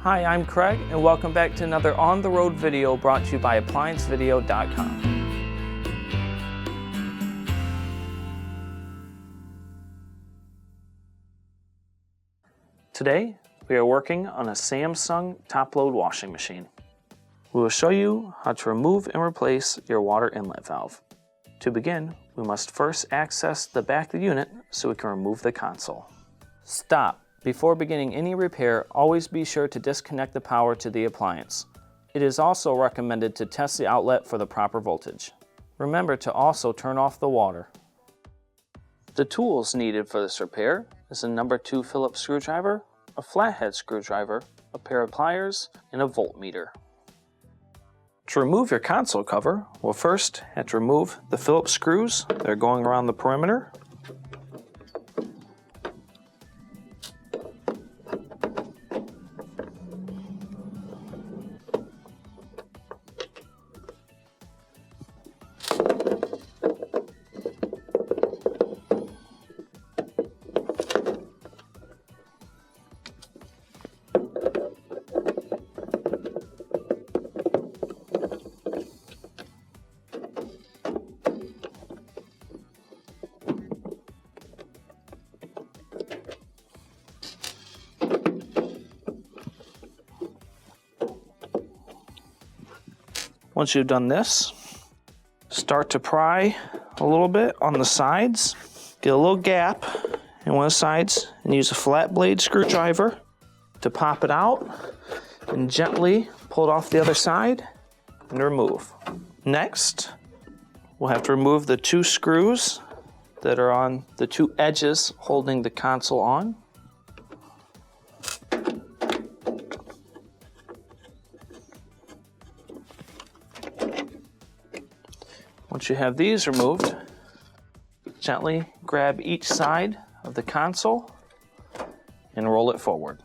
Hi, I'm Craig, and welcome back to another on-the-road video brought to you by ApplianceVideo.com. Today, we are working on a Samsung top-load washing machine. We will show you how to remove and replace your water inlet valve. To begin, we must first access the back of the unit so we can remove the console. Stop. Before beginning any repair, always be sure to disconnect the power to the appliance. It is also recommended to test the outlet for the proper voltage. Remember to also turn off the water. The tools needed for this repair is a number 2 Phillips screwdriver, a flathead screwdriver, a pair of pliers, and a voltmeter. To remove your console cover, we'll first have to remove the Phillips screws that are going around the perimeter. Once you've done this, start to pry a little bit on the sides. Get a little gap in one of the sides and use a flat blade screwdriver to pop it out and gently pull it off the other side and remove. Next, we'll have to remove the 2 screws that are on the 2 edges holding the console on. Once you have these removed, gently grab each side of the console and roll it forward.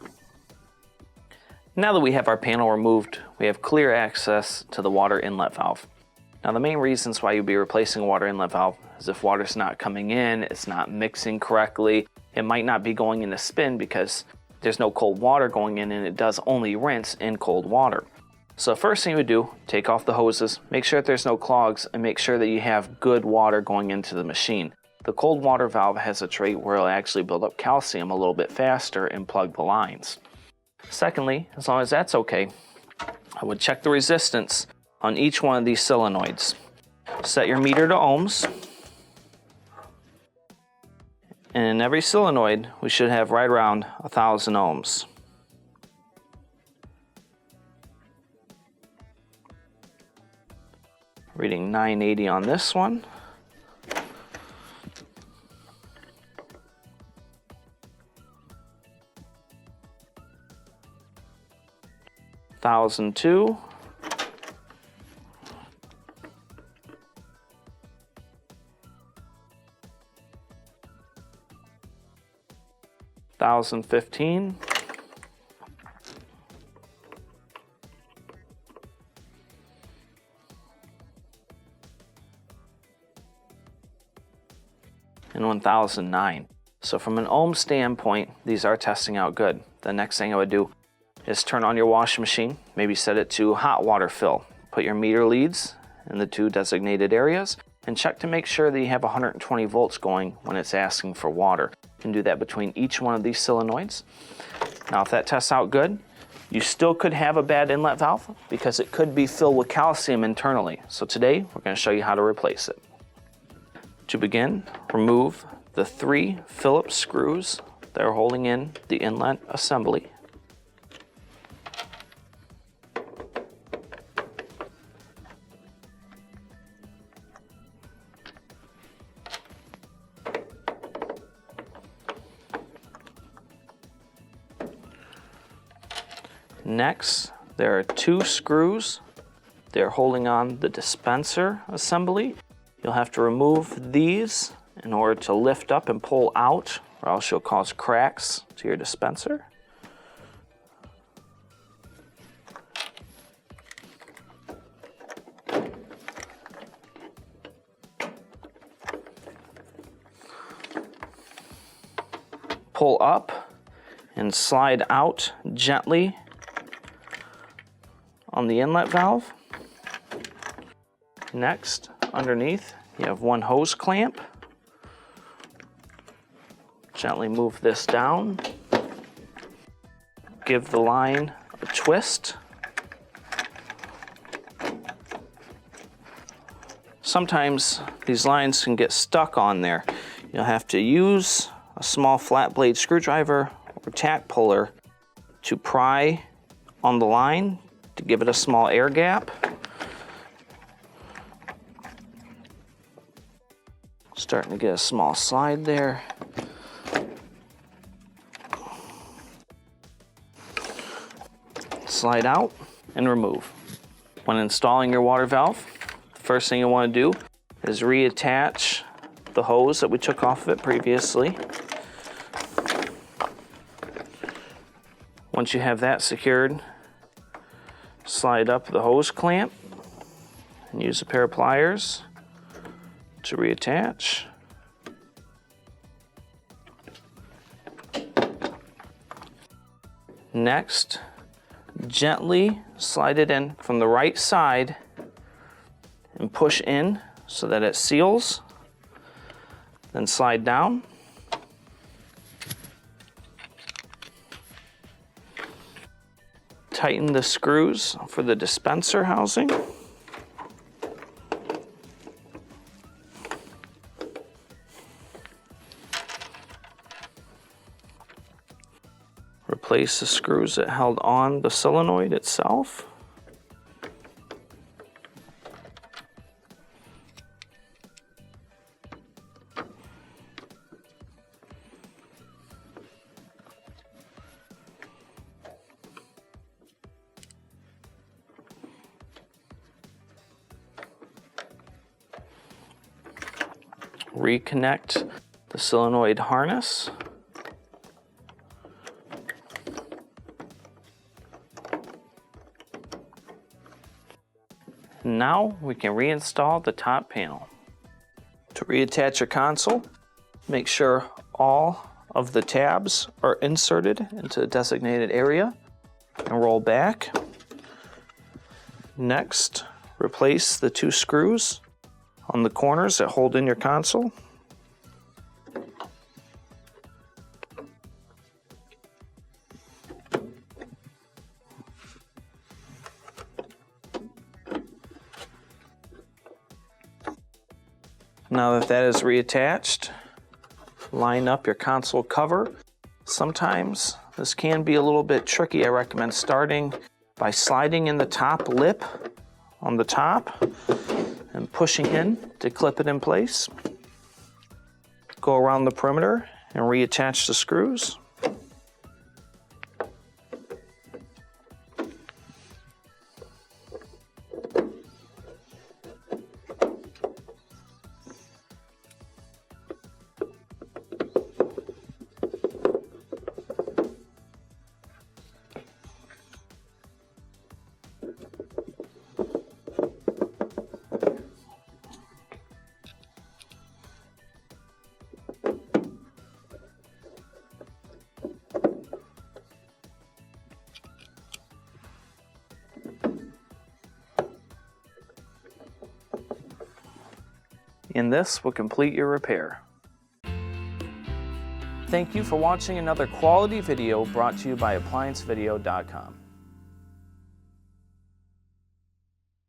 Now that we have our panel removed, we have clear access to the water inlet valve. Now the main reasons why you'd be replacing a water inlet valve is if water's not coming in, it's not mixing correctly, it might not be going into spin because there's no cold water going in and it does only rinse in cold water. So the first thing you would do, take off the hoses, make sure that there's no clogs, and make sure that you have good water going into the machine. The cold water valve has a trait where it'll actually build up calcium a little bit faster and plug the lines. Secondly, as long as that's okay, I would check the resistance on each one of these solenoids. Set your meter to ohms. And in every solenoid, we should have right around 1,000 ohms. Reading 980 on this one. $1,002. $1,015. And 1,009. So from an ohm standpoint, these are testing out good. The next thing I would do is turn on your washing machine, maybe set it to hot water fill. Put your meter leads in the 2 designated areas and check to make sure that you have 120 volts going when it's asking for water. You can do that between each one of these solenoids. Now if that tests out good, you still could have a bad inlet valve because it could be filled with calcium internally. So today we're going to show you how to replace it. To begin, remove the 3 Phillips screws that are holding in the inlet assembly. Next, there are 2 screws. They're holding on the dispenser assembly. You'll have to remove these in order to lift up and pull out, or else you'll cause cracks to your dispenser. Pull up and slide out gently on the inlet valve. Next, underneath, you have one hose clamp. Gently move this down. Give the line a twist. Sometimes these lines can get stuck on there. You'll have to use a small flat blade screwdriver or tack puller to pry on the line to give it a small air gap. Starting to get a small slide there. Slide out and remove. When installing your water valve, the first thing you want to do is reattach the hose that we took off of it previously. Once you have that secured, slide up the hose clamp and use a pair of pliers to reattach. Next, gently slide it in from the right side and push in so that it seals. Then slide down. Tighten the screws for the dispenser housing. Replace the screws that held on the solenoid itself. Reconnect the solenoid harness. Now we can reinstall the top panel. To reattach your console, make sure all of the tabs are inserted into the designated area and roll back. Next, replace the two screws on the corners that hold in your console. Now that is reattached, line up your console cover. Sometimes this can be a little bit tricky. I recommend starting by sliding in the top lip on the top and pushing in to clip it in place. Go around the perimeter and reattach the screws. And this will complete your repair. Thank you for watching another quality video brought to you by ApplianceVideo.com.